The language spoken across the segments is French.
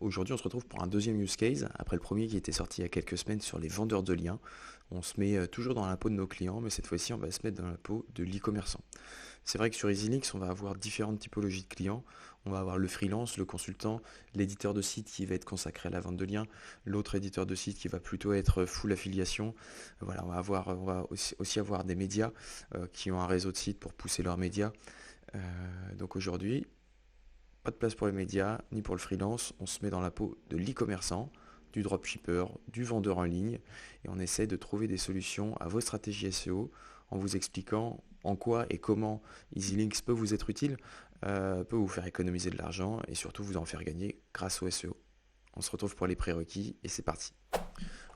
Aujourd'hui, on se retrouve pour un deuxième use case, après le premier qui était sorti il y a quelques semaines sur les vendeurs de liens. On se met toujours dans la peau de nos clients, mais cette fois-ci, on va se mettre dans la peau de l'e-commerçant. C'est vrai que sur EasyLinks, on va avoir différentes typologies de clients. On va avoir le freelance, le consultant, l'éditeur de site qui va être consacré à la vente de liens, l'autre éditeur de site qui va plutôt être full affiliation. Voilà, on va aussi avoir des médias qui ont un réseau de sites pour pousser leurs médias. Donc aujourd'hui, pas de place pour les médias, ni pour le freelance. On se met dans la peau de l'e-commerçant, du dropshipper, du vendeur en ligne, et on essaie de trouver des solutions à vos stratégies SEO en vous expliquant en quoi et comment EasyLinks peut vous être utile, peut vous faire économiser de l'argent et surtout vous en faire gagner grâce au SEO. On se retrouve pour les prérequis et c'est parti.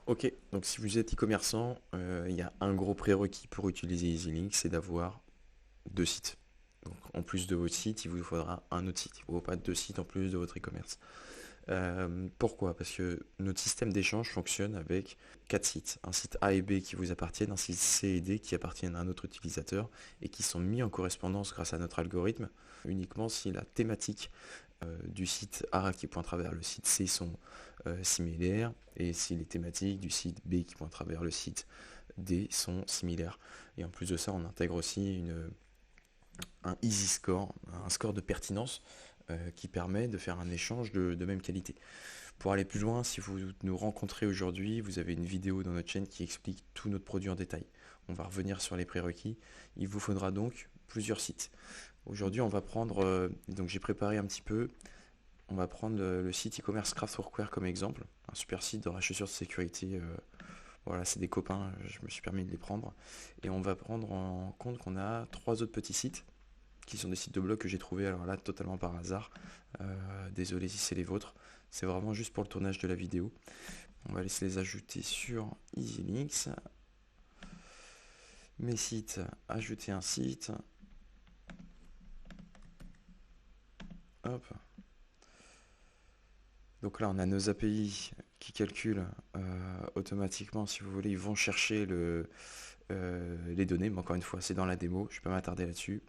Ok, donc si vous êtes e-commerçant, il y a un gros prérequis pour utiliser EasyLinks, c'est d'avoir deux sites. Donc, en plus de votre site, il vous faudra un autre site. Il ne vous faut pas deux sites en plus de votre e-commerce. Pourquoi? Parce que notre système d'échange fonctionne avec quatre sites. Un site A et B qui vous appartiennent, un site C et D qui appartiennent à un autre utilisateur et qui sont mis en correspondance grâce à notre algorithme uniquement si la thématique du site A qui pointe à travers le site C sont similaires et si les thématiques du site B qui pointent à travers le site D sont similaires. Et en plus de ça, on intègre aussi un easy score, un score de pertinence qui permet de faire un échange de même qualité. Pour aller plus loin, si vous nous rencontrez aujourd'hui, vous avez une vidéo dans notre chaîne qui explique tout notre produit en détail. On va revenir sur les prérequis. Il vous faudra donc plusieurs sites. Aujourd'hui, on va prendre, donc j'ai préparé un petit peu, on va prendre le site e-commerce Craftworkwear comme exemple, un super site dans la chaussure de sécurité. Voilà, c'est des copains, je me suis permis de les prendre. Et on va prendre en compte qu'on a trois autres petits sites qui sont des sites de blog que j'ai trouvés alors là totalement par hasard. Désolé si c'est les vôtres. C'est vraiment juste pour le tournage de la vidéo. On va laisser les ajouter sur EasyLinks. Mes sites, ajouter un site. Hop. Donc là on a nos API qui calculent automatiquement, si vous voulez, ils vont chercher les données. Mais encore une fois, c'est dans la démo, je ne vais pas m'attarder là-dessus.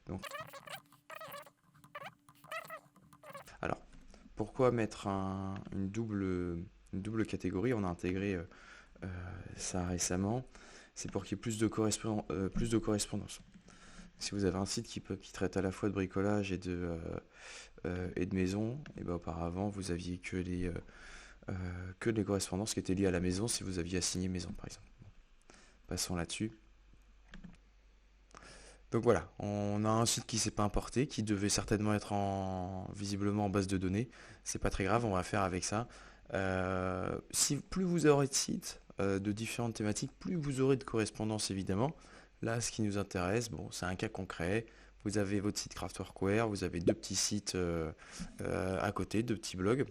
Donc, alors, pourquoi mettre une double catégorie? On a intégré ça récemment. C'est pour qu'il y ait plus de correspondance. Si vous avez un site qui traite à la fois de bricolage et de maison, et ben auparavant vous aviez que les correspondances qui étaient liées à la maison si vous aviez assigné maison par exemple. Passons là-dessus. Donc voilà, on a un site qui s'est pas importé, qui devait certainement être visiblement en base de données. C'est pas très grave, on va faire avec ça. Si plus vous aurez de sites de différentes thématiques, plus vous aurez de correspondance évidemment. Là, ce qui nous intéresse, bon, c'est un cas concret. Vous avez votre site Craftworkwear, vous avez deux petits sites à côté, deux petits blogs.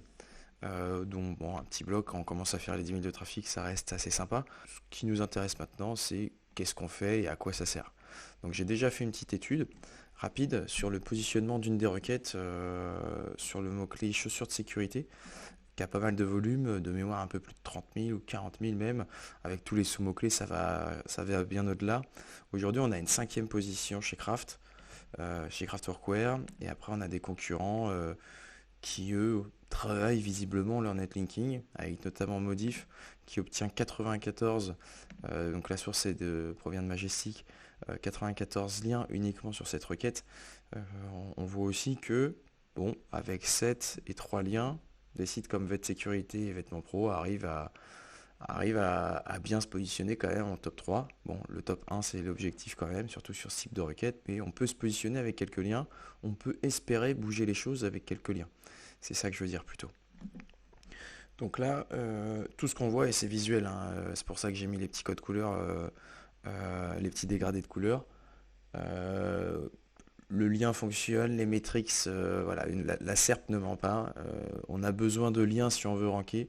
Dont bon, un petit blog, quand on commence à faire les 10 000 de trafic, ça reste assez sympa. Ce qui nous intéresse maintenant, c'est qu'est-ce qu'on fait et à quoi ça sert. Donc j'ai déjà fait une petite étude rapide sur le positionnement d'une des requêtes sur le mot-clé chaussures de sécurité, qui a pas mal de volume, de mémoire un peu plus de 30 000 ou 40 000 même. Avec tous les sous-mots-clés, ça va bien au-delà. Aujourd'hui, on a une 5e position chez chez Craftworkwear, et après on a des concurrents qui eux travaillent visiblement leur netlinking, avec notamment Modif qui obtient 94, donc la source provient de Majestic, 94 liens uniquement sur cette requête. On voit aussi que, bon, avec 7 et 3 liens, des sites comme Vet Sécurité et Vêtements Pro arrivent à bien se positionner quand même en top 3. Bon, le top 1 c'est l'objectif quand même, surtout sur ce type de requête, mais on peut se positionner avec quelques liens, on peut espérer bouger les choses avec quelques liens. C'est ça que je veux dire plutôt. Donc là, tout ce qu'on voit, et c'est visuel, hein, c'est pour ça que j'ai mis les petits codes couleurs, les petits dégradés de couleurs. Le lien fonctionne, les métriques, voilà, la SERP ne ment pas. On a besoin de liens si on veut ranker.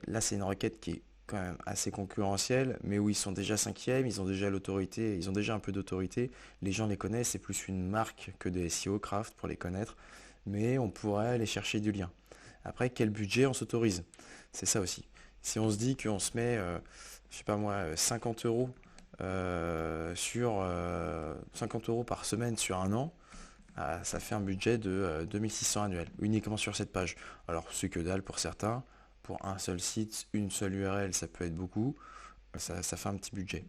Là, c'est une requête qui est quand même assez concurrentielle, mais où ils sont déjà 5e, ils ont déjà l'autorité, ils ont déjà un peu d'autorité. Les gens les connaissent, c'est plus une marque que des SEO Craft pour les connaître, mais on pourrait aller chercher du lien. Après, quel budget on s'autorise? C'est ça aussi. Si on se dit qu'on se met, je sais pas moi, 50 euros sur 50 euros par semaine sur un an, ça fait un budget de 2600 annuel, uniquement sur cette page. Alors c'est que dalle pour certains, pour un seul site, une seule URL, ça peut être beaucoup, ça fait un petit budget.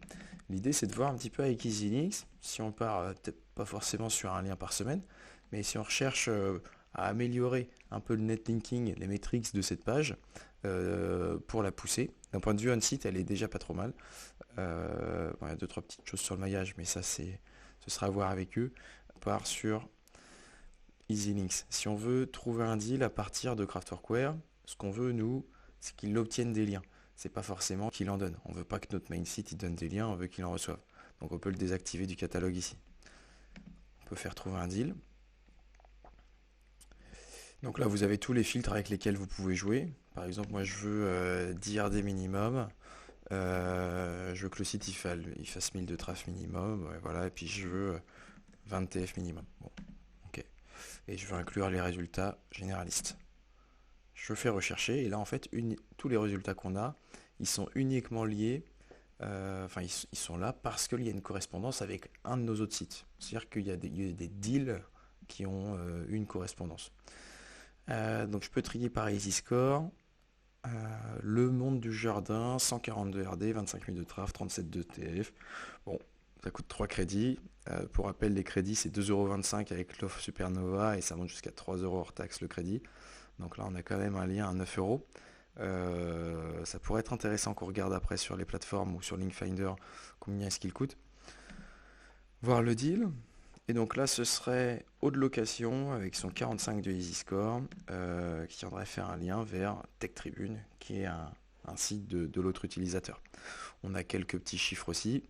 L'idée c'est de voir un petit peu avec EasyLinks, si on part peut-être pas forcément sur un lien par semaine, mais si on recherche à améliorer un peu le netlinking, les métriques de cette page, pour la pousser. D'un point de vue on-site, elle est déjà pas trop mal. Bon, il y a deux, trois petites choses sur le maillage, mais ça ce sera à voir avec eux. On part sur EasyLinks. Si on veut trouver un deal à partir de Craftworkware, ce qu'on veut, nous, c'est qu'il obtienne des liens. C'est pas forcément qu'il en donne. On veut pas que notre main site il donne des liens, on veut qu'il en reçoive. Donc on peut le désactiver du catalogue ici. On peut faire trouver un deal. Donc là, vous avez tous les filtres avec lesquels vous pouvez jouer. Par exemple, moi, je veux 10 RD minimum. Je veux que le site il fasse 1000 de traf minimum. Ouais, voilà. Et puis, je veux 20 TF minimum. Bon, ok. Et je veux inclure les résultats généralistes. Je fais rechercher. Et là, en fait, tous les résultats qu'on a, ils sont uniquement liés. Enfin, ils sont là parce qu'il y a une correspondance avec un de nos autres sites. C'est-à-dire qu'il y a des deals qui ont une correspondance. Donc je peux trier par Easy Score. Le monde du jardin, 142 RD, 25 000 de traf, 37 de TF. Bon, ça coûte 3 crédits. Pour rappel, les crédits, c'est 2,25€ avec l'offre Supernova et ça monte jusqu'à 3€ hors taxe le crédit. Donc là, on a quand même un lien à 9€. Ça pourrait être intéressant qu'on regarde après sur les plateformes ou sur Linkfinder combien est-ce qu'il coûte. Voir le deal. Et donc là, ce serait Haut de Location avec son 45 de Easy Score qui viendrait faire un lien vers Tech Tribune, qui est un site de l'autre utilisateur. On a quelques petits chiffres aussi.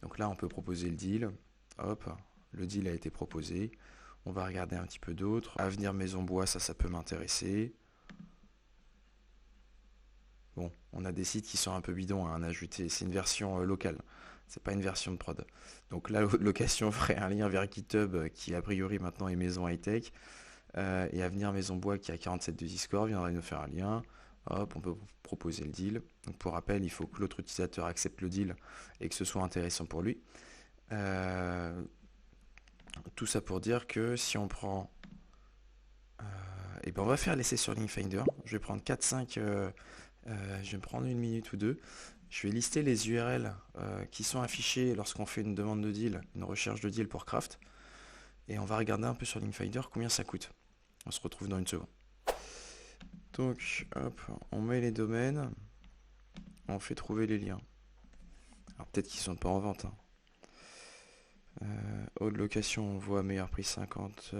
Donc là, on peut proposer le deal. Hop, le deal a été proposé. On va regarder un petit peu d'autres. Avenir Maison Bois, ça peut m'intéresser. Bon, on a des sites qui sont un peu bidons à ajouter. C'est une version locale. C'est pas une version de prod. Donc là, location ferait un lien vers GitHub qui a priori maintenant est Maison High Tech. Et Avenir Maison Bois qui a 47 de Discord viendrait nous faire un lien. Hop, on peut proposer le deal. Donc pour rappel, il faut que l'autre utilisateur accepte le deal et que ce soit intéressant pour lui. Tout ça pour dire que si on prend... et ben on va faire l'essai sur Linkfinder. Je vais prendre 4-5... je vais me prendre une minute ou deux. Je vais lister les URL qui sont affichées lorsqu'on fait une demande de deal, une recherche de deal pour Craft. Et on va regarder un peu sur Linkfinder combien ça coûte. On se retrouve dans une seconde. Donc, hop, on met les domaines. On fait trouver les liens. Alors peut-être qu'ils sont pas en vente. Haut de location, on voit meilleur prix 50,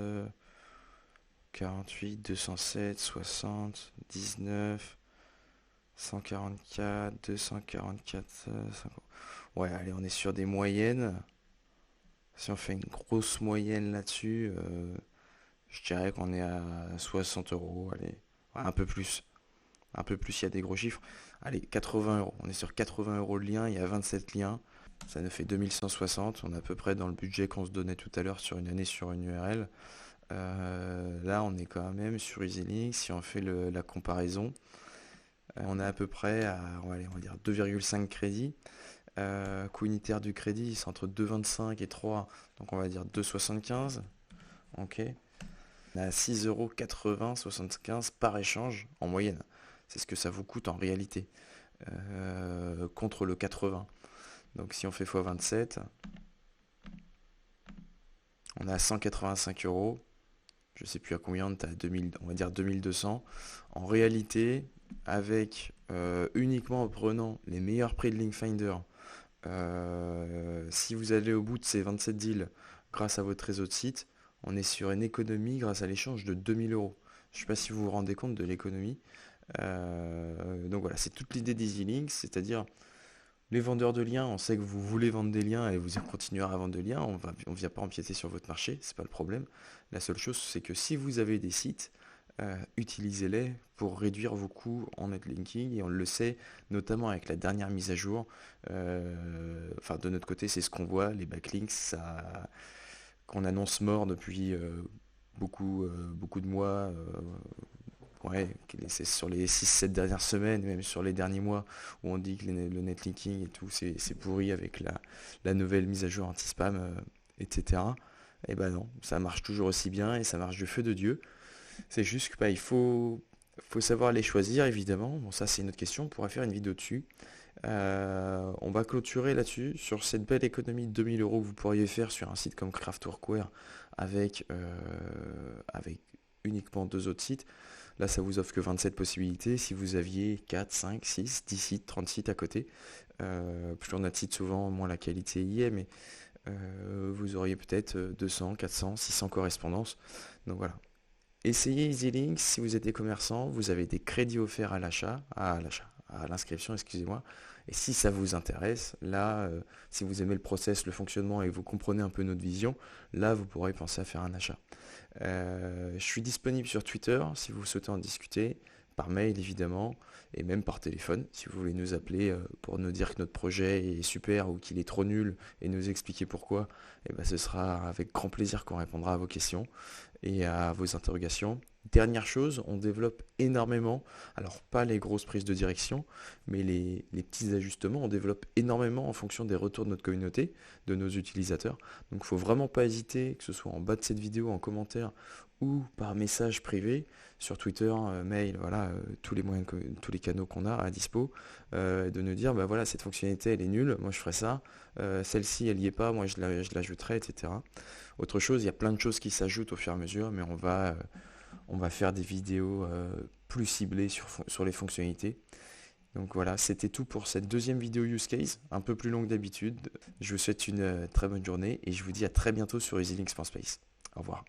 48, 207, 60, 19... 144, 244, 50. Ouais, allez, on est sur des moyennes. Si on fait une grosse moyenne là-dessus, je dirais qu'on est à 60€. Allez, ouais, un peu plus. Un peu plus, il y a des gros chiffres. Allez, 80€. On est sur 80€ le lien, il y a 27 liens. Ça nous fait 2160. On est à peu près dans le budget qu'on se donnait tout à l'heure sur une année sur une URL. Là, on est quand même sur EasyLinks. Si on fait la comparaison, on est à peu près à on va dire 2,5 crédits. Coût unitaire du crédit, c'est entre 2,25 et 3, donc on va dire 2,75. Ok. On est à 6,80 € par échange en moyenne. C'est ce que ça vous coûte en réalité. Contre le 80. Donc si on fait x27, on est à 185€. Je sais plus à combien, on est à 2000, on va dire 2200. En réalité, avec uniquement en prenant les meilleurs prix de Linkfinder, si vous allez au bout de ces 27 deals grâce à votre réseau de sites, on est sur une économie grâce à l'échange de 2000€. Je ne sais pas si vous vous rendez compte de l'économie. Donc voilà, c'est toute l'idée d'EasyLinks, c'est-à-dire les vendeurs de liens, on sait que vous voulez vendre des liens et vous continuerez à vendre des liens, on ne vient pas empiéter sur votre marché, c'est pas le problème. La seule chose, c'est que si vous avez des sites, utilisez-les pour réduire vos coûts en netlinking, et on le sait notamment avec la dernière mise à jour. Enfin, de notre côté, c'est ce qu'on voit, les backlinks, qu'on annonce mort depuis beaucoup de mois. Ouais, c'est sur les 6-7 dernières semaines, même sur les derniers mois, où on dit que le netlinking et tout, c'est pourri avec la nouvelle mise à jour anti-spam, etc. Et ben non, ça marche toujours aussi bien et ça marche du feu de Dieu. C'est juste que faut savoir les choisir évidemment. Bon ça c'est une autre question, on pourra faire une vidéo dessus. On va clôturer là-dessus, sur cette belle économie de 2000 € que vous pourriez faire sur un site comme Craftworkware avec uniquement 2 autres sites. Là, ça vous offre que 27 possibilités. Si vous aviez 4, 5, 6, 10 sites, 30 sites à côté, plus on a de sites souvent, moins la qualité y est, mais vous auriez peut-être 200, 400, 600 correspondances. Donc voilà. Essayez EasyLinks si vous êtes des commerçants, vous avez des crédits offerts à l'inscription, excusez-moi. Et si ça vous intéresse, là, si vous aimez le process, le fonctionnement et vous comprenez un peu notre vision, là, vous pourrez penser à faire un achat. Je suis disponible sur Twitter si vous souhaitez en discuter, par mail évidemment, et même par téléphone si vous voulez nous appeler pour nous dire que notre projet est super ou qu'il est trop nul et nous expliquer pourquoi. Et ben, ce sera avec grand plaisir qu'on répondra à vos questions et à vos interrogations. Dernière chose, on développe énormément, alors pas les grosses prises de direction, mais les petits ajustements, on développe énormément en fonction des retours de notre communauté, de nos utilisateurs. Donc il ne faut vraiment pas hésiter, que ce soit en bas de cette vidéo, en commentaire ou par message privé, sur Twitter, mail, voilà, tous les moyens, tous les canaux qu'on a à dispo, de nous dire, bah voilà, cette fonctionnalité elle est nulle, moi je ferai ça, celle-ci elle y est pas, moi je l'ajouterai, etc. Autre chose, il y a plein de choses qui s'ajoutent au fur et à mesure, mais on va faire des vidéos plus ciblées sur les fonctionnalités. Donc voilà, c'était tout pour cette deuxième vidéo use case, un peu plus longue d'habitude. Je vous souhaite une très bonne journée et je vous dis à très bientôt sur EasyLinks.space. Au revoir.